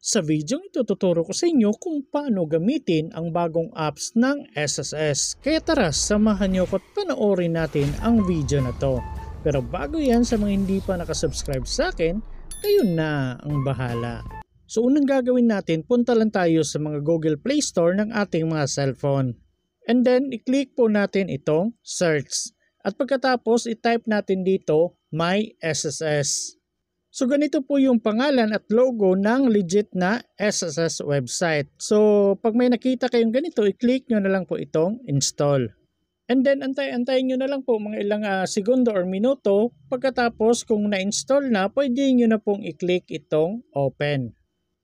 Sa video ito tuturo ko sa inyo kung paano gamitin ang bagong apps ng SSS. Kaya tara, samahan niyo ko at panoorin natin ang video na to. Pero bago yan, sa mga hindi pa nakasubscribe sa akin, kayo na ang bahala. So unang gagawin natin, punta lang tayo sa mga Google Play Store ng ating mga cellphone. And then, i-click po natin itong search. At pagkatapos, i-type natin dito, My SSS. So ganito po yung pangalan at logo ng legit na SSS website. So pag may nakita kayong ganito, i-click nyo na lang po itong install. And then antayin nyo na lang po mga ilang segundo or minuto. Pagkatapos kung na-install na, pwede nyo na pong i-click itong open.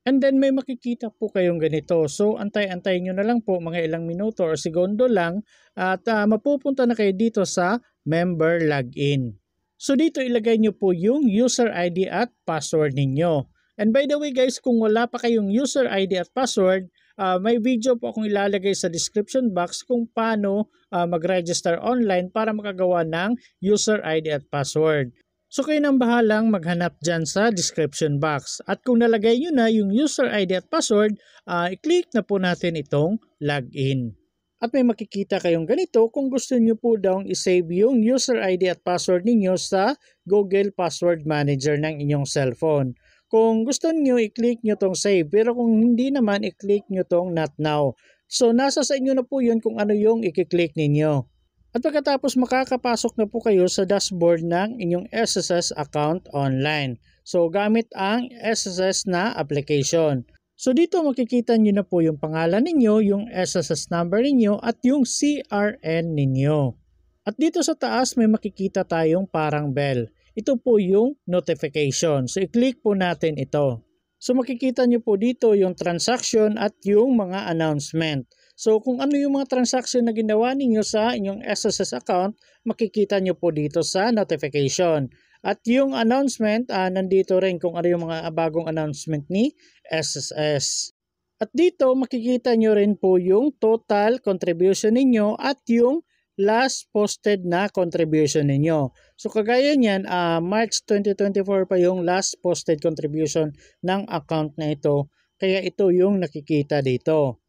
And then may makikita po kayong ganito. So antayin nyo na lang po mga ilang minuto or segundo lang at mapupunta na kayo dito sa member login. So dito ilagay nyo po yung user ID at password ninyo. And by the way guys, kung wala pa kayong user ID at password, may video po akong ilalagay sa description box kung paano mag-register online para makagawa ng user ID at password. So kayo nang bahalang maghanap dyan sa description box. At kung nalagay nyo na yung user ID at password, i-click na po natin itong login. At may makikita kayong ganito kung gusto nyo po daw i-save yung user ID at password ninyo sa Google Password Manager ng inyong cellphone. Kung gusto nyo, i-click nyo tong save. Pero kung hindi naman, i-click nyo tong not now. So nasa sa inyo na po yun kung ano yung i-click ninyo. At pagkatapos makakapasok na po kayo sa dashboard ng inyong SSS account online. So gamit ang SSS na application. So dito makikita nyo na po yung pangalan ninyo, yung SSS number ninyo at yung CRN ninyo. At dito sa taas may makikita tayong parang bell. Ito po yung notification. So i-click po natin ito. So makikita nyo po dito yung transaction at yung mga announcement. So kung ano yung mga transaction na ginawa ninyo sa inyong SSS account, makikita nyo po dito sa notification. At yung announcement, nandito rin kung ano yung mga bagong announcement ni SSS. At dito makikita nyo rin po yung total contribution ninyo at yung last posted na contribution ninyo. So kagaya niyan, March 2024 pa yung last posted contribution ng account na ito. Kaya ito yung nakikita dito.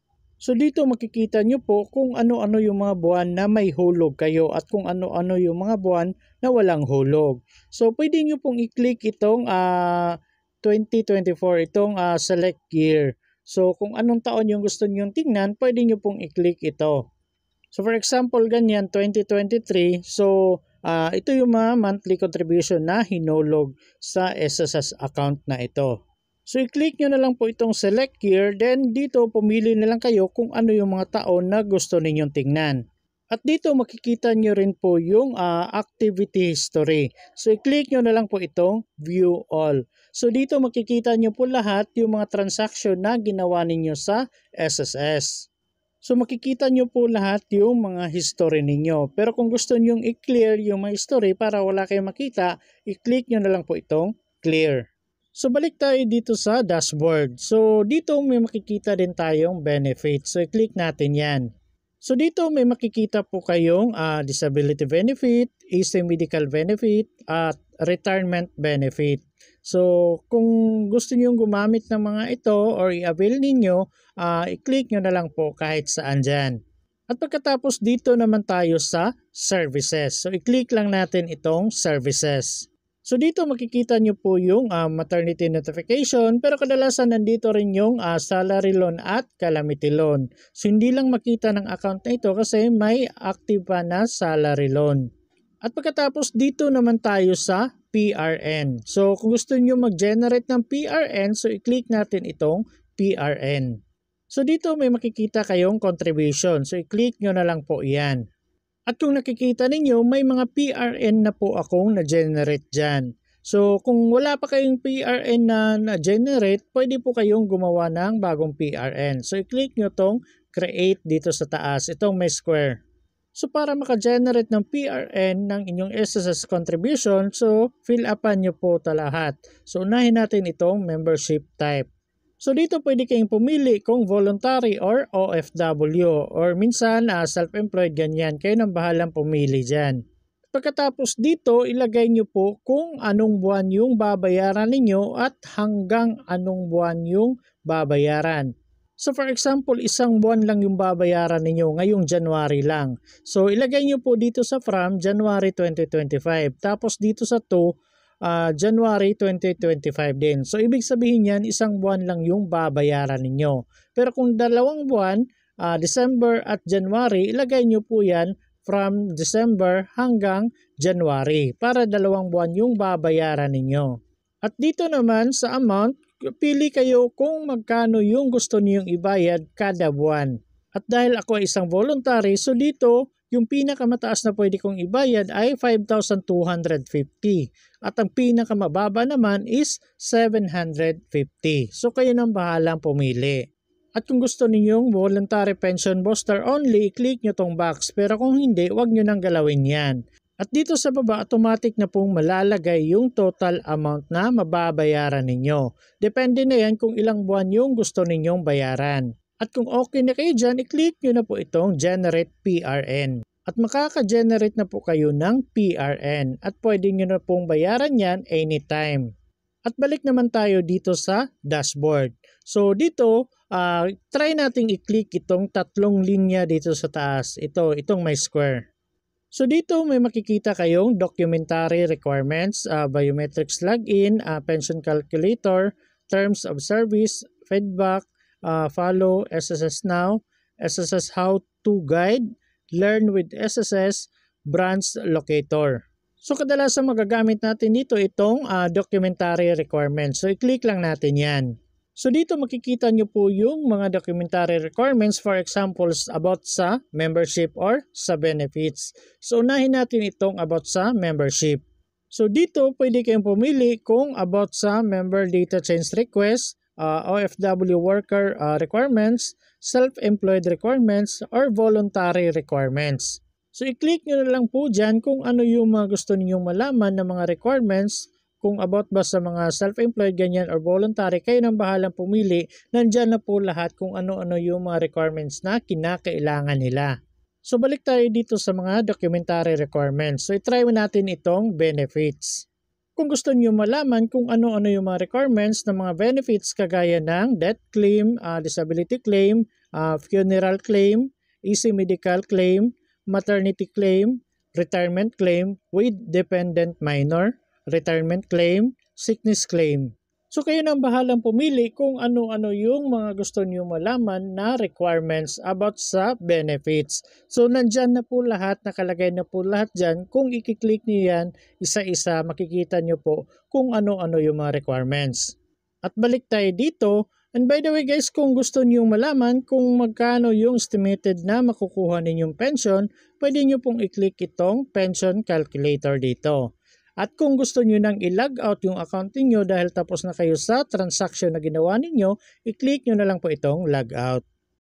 So dito makikita nyo po kung ano-ano yung mga buwan na may hulog kayo at kung ano-ano yung mga buwan na walang hulog. So pwede nyo pong i-click itong 2024, itong select year. So kung anong taon yung gusto nyo tingnan, pwede nyo pong i-click ito. So for example, ganyan 2023. So ito yung mga monthly contribution na hinulog sa SSS account na ito. So i-click nyo na lang po itong select year, then dito pumili na lang kayo kung ano yung mga taon na gusto ninyong tingnan. At dito makikita nyo rin po yung activity history. So i-click nyo na lang po itong view all. So dito makikita nyo po lahat yung mga transaction na ginawa ninyo sa SSS. So makikita nyo po lahat yung mga history ninyo. Pero kung gusto nyo i-clear yung mga history para wala kayong makita, i-click nyo na lang po itong clear. So balik tayo dito sa dashboard. So dito may makikita din tayong benefits. So i-click natin yan. So dito may makikita po kayong disability benefit, AC medical benefit at retirement benefit. So kung gusto niyo gumamit ng mga ito or i-avail ninyo, i-click nyo na lang po kahit saan dyan. At pagkatapos dito naman tayo sa services. So i-click lang natin itong services. So dito makikita nyo po yung maternity notification, pero kadalasan nandito rin yung salary loan at calamity loan. So hindi lang makita ng account na ito kasi may active pa na salary loan. At pagkatapos dito naman tayo sa PRN. So kung gusto nyo mag-generate ng PRN, so i-click natin itong PRN. So dito may makikita kayong contribution. So i-click nyo na lang po yan. At kung nakikita ninyo, may mga PRN na po akong na-generate dyan. So kung wala pa kayong PRN na na-generate, pwede po kayong gumawa ng bagong PRN. So i-click nyo tong create dito sa taas, itong may square. So para maka-generate ng PRN ng inyong SSS contribution, so fill upan nyo po lahat. So unahin natin itong membership type. So dito pwede kayong pumili kung voluntary or OFW or minsan self-employed, ganyan. Kayo nang bahalang pumili dyan. pagkatapos dito, ilagay nyo po kung anong buwan yung babayaran ninyo at hanggang anong buwan yung babayaran. So for example, isang buwan lang yung babayaran ninyo ngayong January lang. So ilagay nyo po dito sa from January 2025. Tapos dito sa to, January 2025 din. So ibig sabihin yan, isang buwan lang yung babayaran ninyo. Pero kung dalawang buwan, December at January, ilagay nyo po yan from December hanggang January para dalawang buwan yung babayaran ninyo. At dito naman sa amount, pili kayo kung magkano yung gusto niyong ibayad kada buwan. At dahil ako ay isang voluntary, so dito yung pinakamataas na pwede kong ibayad ay 5,250 at ang pinakamababa naman is 750. So kayo nang bahalang pumili. At kung gusto ninyong voluntary pension booster only, i-click nyo tong box. Pero kung hindi, wag nyo nang galawin yan. At dito sa baba, automatic na pong malalagay yung total amount na mababayaran ninyo. Depende na yan kung ilang buwan yung gusto ninyong bayaran. At kung okay na kayo dyan, i-click nyo na po itong Generate PRN. At makaka-generate na po kayo ng PRN. At pwede nyo na pong bayaran yan anytime. At balik naman tayo dito sa dashboard. So dito, try nating i-click itong tatlong linya dito sa taas. Itong may square. So dito may makikita kayong documentary requirements, biometrics login, pension calculator, terms of service, feedback, follow SSS Now, SSS How to Guide, learn with SSS, branch locator. So kadalasan magagamit natin dito itong documentary requirements. So i-click lang natin yan. So dito makikita nyo po yung mga documentary requirements, for examples about sa membership or sa benefits. So unahin natin itong about sa membership. So dito pwede kayong pumili kung about sa member data change request, OFW worker requirements, self-employed requirements, or voluntary requirements. So i-click nyo na lang po dyan kung ano yung mga gusto ninyong malaman na mga requirements. Kung about ba sa mga self-employed ganyan or voluntary, kayo nang bahalang pumili. Nandyan na po lahat kung ano-ano yung mga requirements na kinakailangan nila. So balik tayo dito sa mga documentary requirements. So i-try natin itong benefits. Kung gusto niyo malaman kung ano-ano yung mga requirements ng mga benefits kagaya ng death claim, disability claim, funeral claim, easy medical claim, maternity claim, retirement claim with dependent minor, retirement claim, sickness claim. So kayo nang bahalang pumili kung ano-ano yung mga gusto niyo malaman na requirements about sa benefits. So nandyan na po lahat, nakalagay na po lahat dyan. Kung i-click niyo yan, isa-isa makikita niyo po kung ano-ano yung mga requirements. At balik tayo dito. And by the way guys, kung gusto niyo malaman kung magkano yung estimated na makukuha ninyong pension, pwede niyo pong i-click itong pension calculator dito. At kung gusto niyo nang i-log out yung account niyo dahil tapos na kayo sa transaction na ginawa ninyo, i-click niyo na lang po itong log out.